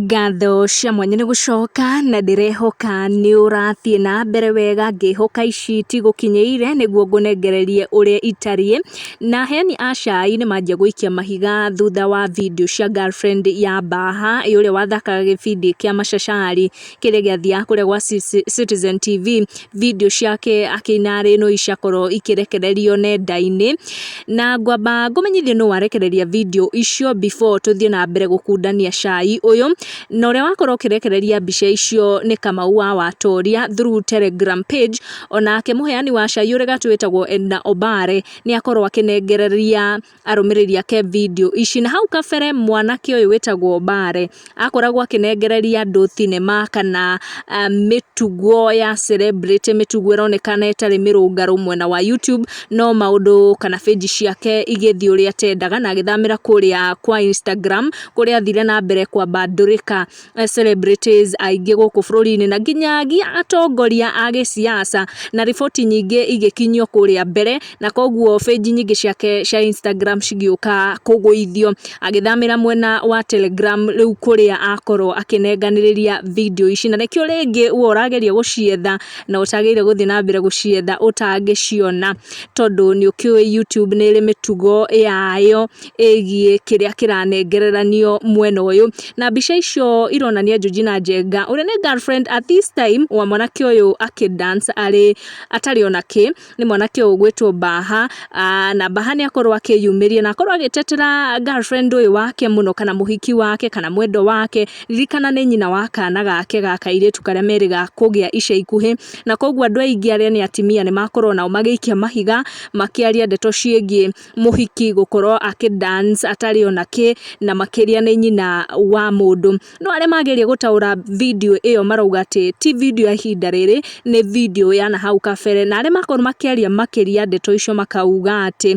Ngatho cia mwanya nĩ gũcoka na ndĩrehoka nĩ ũrathiĩ na mbere wega, ngĩhoka ici tigũkinyĩire nĩguo ngũnengererie ũrĩa itariĩ. Na aheani a cai nĩ manjia gũikia mahiga thutha wa video cia girlfriend ya BAHAA ũrĩa wathakaga gĩbindi kĩa MACHACHARI kĩrĩa gĩathiaga kũrĩa gwa Citizen TV. Video ciake akĩina arĩ no icakorwo ikĩrekererio nenda-inĩ, na ngwamba ngũmenyithie nũ warekereria video icio before tũthiĩ na mbere gũkundania cai ũyũ. Na ũrĩa wakorwo ũkĩrekereria mbica icio nĩ Kamau wa Watoria through Telegram page. Onake mũheani wa cai ũrĩa gatwĩtagwo Edna Obare nĩ akorwo akĩnengereria arũmĩrĩri ake video ici. Na hau kabere mwanake ũyũ wĩtagwo Obare akoragwo akĩnengereria andũ thinema kana mĩtugo ya celebrity, mĩtugo ĩronekana ĩtarĩ mĩrũngarũ mwena wa YouTube, no maũndũ kana page ciake igĩthiĩ ũrĩa atendaga, na agĩthamĩra kũrĩa kwa Instagram kũrĩa athire na mbere kwamba celebrities aingĩ gũkũ bũrũri-inĩ na nginyagia atongoria a gĩsiasa, na riboti nyingĩ igĩkinyio kũrĩa mbere, na koguo page nyingĩ ciake cia Instagram cigĩũka kũgũithio. Agĩthamĩra mwena wa Telegram rĩu kũrĩa akorwo akĩnenganĩrĩria video ici, na nĩkĩo rĩngĩ wo ũrageria gũcietha na ũtagĩrĩire gũthiĩ na mbere gũcietha ũtangĩciona, tondũ nĩ ũkĩũĩ YouTube nĩ ĩrĩ mĩtugo yayo ĩgiĩ kĩrĩa kĩranengereranio mwena ũyũ. Na mbica icio ironania GEORGINA NJENGA ũrĩa nĩ girlfriend at this time wa mwanake ũyũ akĩdance atarĩ ona kĩ, nĩ mwanake ũyũ ũgwĩtwo BAHAA. Na BAHAA nĩ akorwo akĩyumĩria na akorwo agĩtetera girlfriend ũyũ wake mũno, kana mũhiki wake kana mwendwa wake. Ririkana nĩ nyina wa kana gake ga kairĩtu karĩa merĩ ga kũgĩa ica ikuhĩ, na koguo andũ aingĩ arĩa nĩ atimia nĩ makorwo nao magĩikia mahiga makĩaria ndeto ciĩgiĩ mũhiki gũkorwo akĩdance atarĩ ona kĩ, na makĩria nĩ nyina wa mũndũ. No arĩa mageria gũtaũra video ĩyo marauga atĩ ti video ya ihinda rĩrĩ, nĩ video ya na hau kabere, na arĩa makorwo makĩaria makĩria ndeto icio makauga atĩ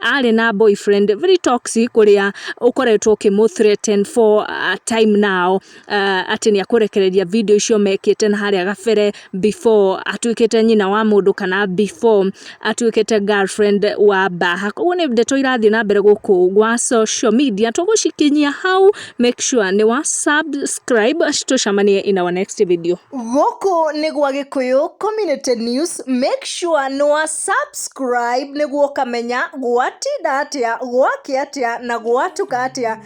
arĩ na boyfriend very toxic ũrĩa ũkoretwo ũkĩmũ-threaten for a time now, atĩ nĩ akũrekereria video icio mekĩte na harĩa gabere before atuĩkĩte nyina wa mũndũ kana before atuĩkĩte girlfriend wa BAHAA. Koguo nĩ ndeto irathiĩ na mbere gũkũ gwa social media, tũgũcikinyia hau. Make sure nĩ wa subscribe, tũcemanie in our next video. Gũkũ nĩ gwa Gĩkũyũ Community News. Make sure nĩ wa subscribe nĩguo ũkamenya gwatinda atĩa, gwakĩ atĩa na gwatuka atĩa.